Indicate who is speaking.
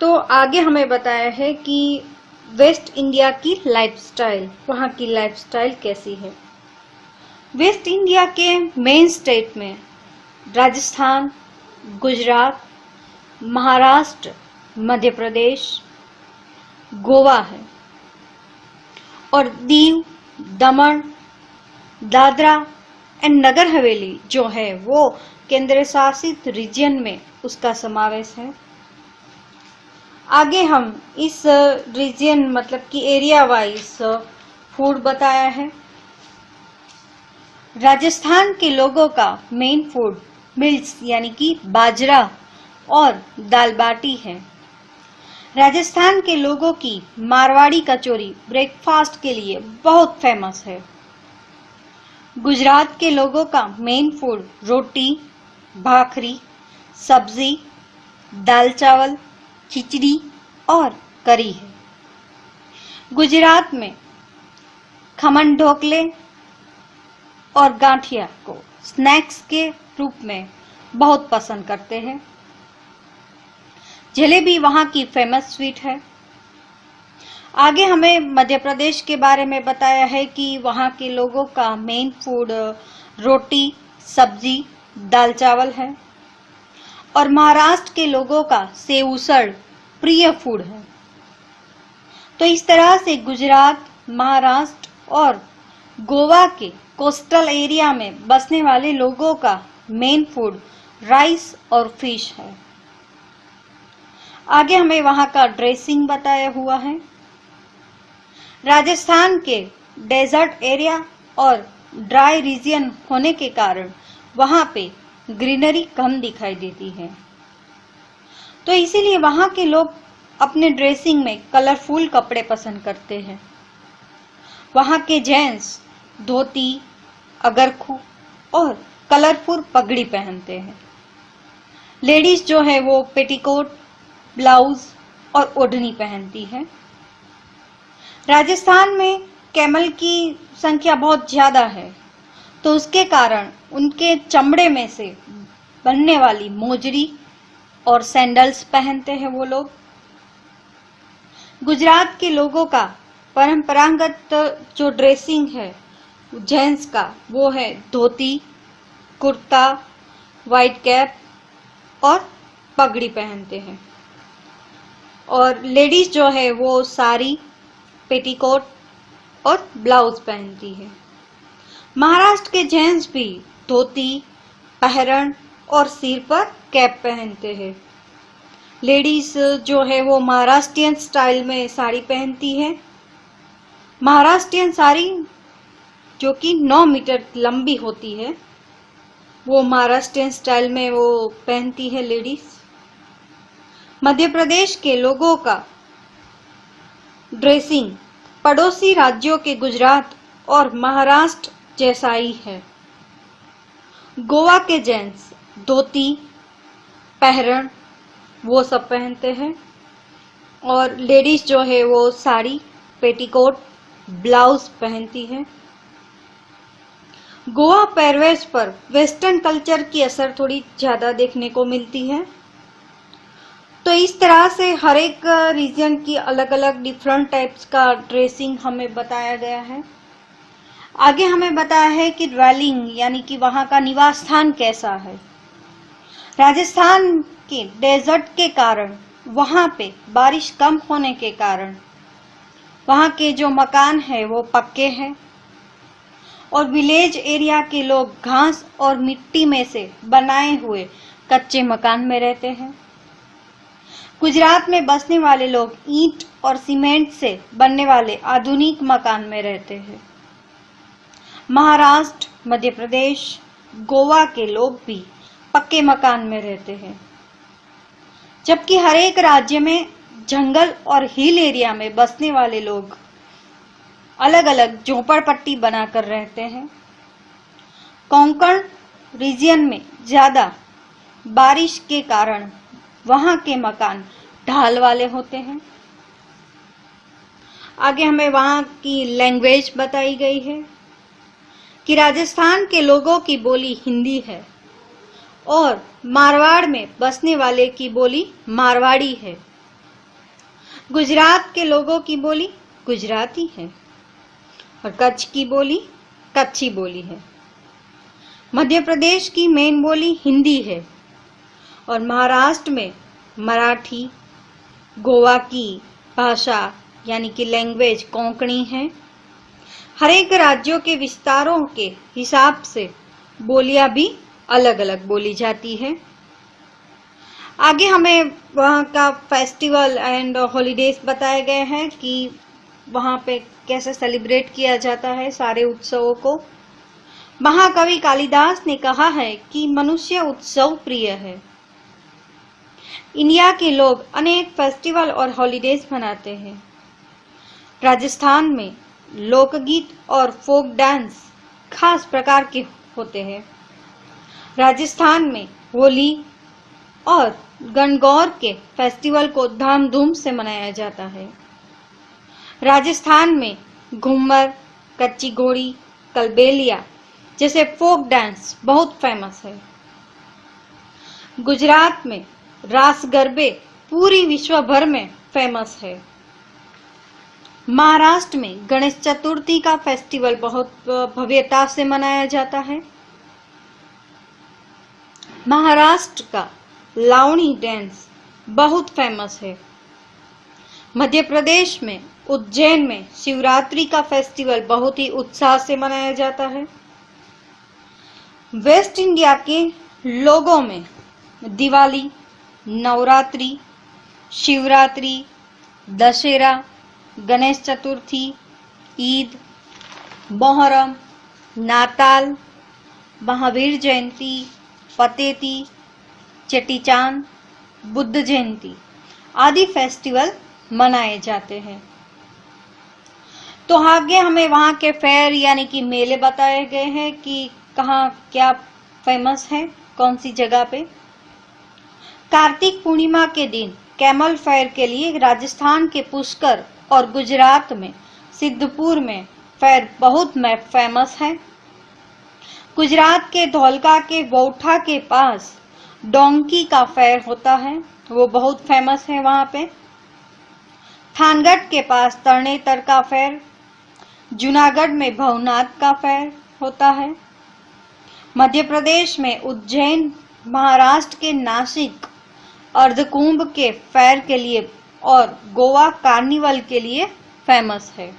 Speaker 1: तो आगे हमें बताया है कि वेस्ट इंडिया की लाइफस्टाइल, वहाँ की लाइफस्टाइल कैसी है। वेस्ट इंडिया के मेन स्टेट में राजस्थान, गुजरात, महाराष्ट्र, मध्य प्रदेश, गोवा है और दीव, दमन, दादरा एंड नगर हवेली जो है वो केंद्र शासित रीजन में उसका समावेश है। आगे हम इस रीजन मतलब कि एरिया वाइज फूड बताया है। राजस्थान के लोगों का मेन फूड मिल्स यानी कि बाजरा और दाल बाटी है। राजस्थान के लोगों की मारवाड़ी कचौरी ब्रेकफास्ट के लिए बहुत फेमस है। गुजरात के लोगों का मेन फूड रोटी, भाखरी, सब्जी, दाल चावल, खिचड़ी और करी है। गुजरात में खमन ढोकले और गांठिया को स्नैक्स के रूप में बहुत पसंद करते हैं। जलेबी वहाँ की फेमस स्वीट है। आगे हमें मध्य प्रदेश के बारे में बताया है कि वहाँ के लोगों का मेन फूड रोटी, सब्जी, दाल चावल है और महाराष्ट्र के लोगों का सेव उसळ प्रिय फूड है। तो इस तरह से गुजरात, महाराष्ट्र और गोवा के कोस्टल एरिया में बसने वाले लोगों का मेन फूड राइस और फिश है। आगे हमें वहाँ का ड्रेसिंग बताया हुआ है। राजस्थान के डेजर्ट एरिया और ड्राई रीजन होने के कारण वहाँ पे ग्रीनरी कम दिखाई देती है, तो इसीलिए वहाँ के लोग अपने ड्रेसिंग में कलरफुल कपड़े पसंद करते हैं। वहाँ के जेंट्स धोती, अगरखू और कलरफुल पगड़ी पहनते हैं। लेडीज जो है वो पेटीकोट, ब्लाउज और ओढ़नी पहनती है। राजस्थान में कैमल की संख्या बहुत ज्यादा है, तो उसके कारण उनके चमड़े में से बनने वाली मोजरी और सैंडल्स पहनते हैं वो लोग। गुजरात के लोगों का परंपरागत जो ड्रेसिंग है जेंट्स का वो है धोती, कुर्ता, वाइट कैप और पगड़ी पहनते हैं और लेडीज जो है वो साड़ी, पेटीकोट और ब्लाउज पहनती है। महाराष्ट्र के जेंट्स भी धोती, पहरण और सिर पर कैप पहनते हैं। लेडीज जो है वो महाराष्ट्रियन स्टाइल में साड़ी पहनती है। महाराष्ट्रियन साड़ी जो कि 9 मीटर लंबी होती है वो महाराष्ट्रियन स्टाइल में वो पहनती है लेडीज। मध्य प्रदेश के लोगों का ड्रेसिंग पड़ोसी राज्यों के गुजरात और महाराष्ट्र जैसा ही है। गोवा के जेंट्स धोती, पहरण वो सब पहनते हैं और लेडीज जो है वो साड़ी, पेटीकोट, ब्लाउज पहनती है। गोवा पहरवेश पर वेस्टर्न कल्चर की असर थोड़ी ज्यादा देखने को मिलती है। तो इस तरह से हर एक रीजन की अलग अलग डिफरेंट टाइप्स का ड्रेसिंग हमें बताया गया है। आगे हमें बताया है कि ड्वेलिंग यानी कि वहाँ का निवास स्थान कैसा है। राजस्थान के डेजर्ट के कारण वहाँ पे बारिश कम होने के कारण वहाँ के जो मकान है वो पक्के हैं और विलेज एरिया के लोग घास और मिट्टी में से बनाए हुए कच्चे मकान में रहते हैं। गुजरात में बसने वाले लोग ईंट और सीमेंट से बनने वाले आधुनिक मकान में रहते हैं। महाराष्ट्र, मध्य प्रदेश, गोवा के लोग भी पक्के मकान में रहते हैं, जबकि हर एक राज्य में जंगल और हिल एरिया में बसने वाले लोग अलग अलग झोपड़पट्टी बनाकर रहते हैं। कोंकण रीजन में ज्यादा बारिश के कारण वहां के मकान ढाल वाले होते हैं। आगे हमें वहां की लैंग्वेज बताई गई है कि राजस्थान के लोगों की बोली हिंदी है और मारवाड़ में बसने वाले की बोली मारवाड़ी है गुजरात के लोगों की बोली गुजराती है और कच्छ की बोली कच्छी बोली है। मध्य प्रदेश की मेन बोली हिंदी है और महाराष्ट्र में मराठी, गोवा की भाषा यानी कि लैंग्वेज कोंकणी है। हर एक राज्यों के विस्तारों के हिसाब से बोलियां भी अलग अलग बोली जाती है। आगे हमें वहाँ का फेस्टिवल एंड हॉलीडेज बताए गए हैं कि वहाँ पे कैसे सेलिब्रेट किया जाता है सारे उत्सवों को। महाकवि कालिदास ने कहा है कि मनुष्य उत्सव प्रिय है। इंडिया के लोग अनेक फेस्टिवल और हॉलीडेज मनाते हैं। राजस्थान में लोकगीत और फोक डांस खास प्रकार के होते हैं। राजस्थान में होली और गणगौर के फेस्टिवल को धामधूम से मनाया जाता है। राजस्थान में घूमर, कच्ची घोड़ी, कलबेलिया जैसे फोक डांस बहुत फेमस है। गुजरात में रास गरबे पूरी विश्व भर में फेमस है। महाराष्ट्र में गणेश चतुर्थी का फेस्टिवल बहुत भव्यता से मनाया जाता है। महाराष्ट्र का लावणी डांस बहुत फेमस है। मध्य प्रदेश में उज्जैन में शिवरात्रि का फेस्टिवल बहुत ही उत्साह से मनाया जाता है। वेस्ट इंडिया के लोगों में दिवाली, नवरात्रि, शिवरात्रि, दशहरा, गणेश चतुर्थी, ईद, मोहर्रम, नाताल, महावीर जयंती, पतेती, चेटीचांद, बुद्ध जयंती आदि फेस्टिवल मनाए जाते हैं। तो आगे हमें वहाँ के फेयर यानी कि मेले बताए गए हैं कि कहाँ क्या फेमस है, कौन सी जगह पे। कार्तिक पूर्णिमा के दिन कैमल फेयर के लिए राजस्थान के पुष्कर और गुजरात में सिद्धपुर में फेयर बहुत फेमस है। गुजरात के धोलका के वोठा के पास डोंकी का फेयर होता है, वो बहुत फेमस है वहाँ पे। थानगढ़ के पास तरणेतर का फेयर, जूनागढ़ में भवनाथ का फेयर होता है। मध्य प्रदेश में उज्जैन, महाराष्ट्र के नासिक अर्धकुंभ के फेयर के लिए और गोवा कार्निवल के लिए फेमस है।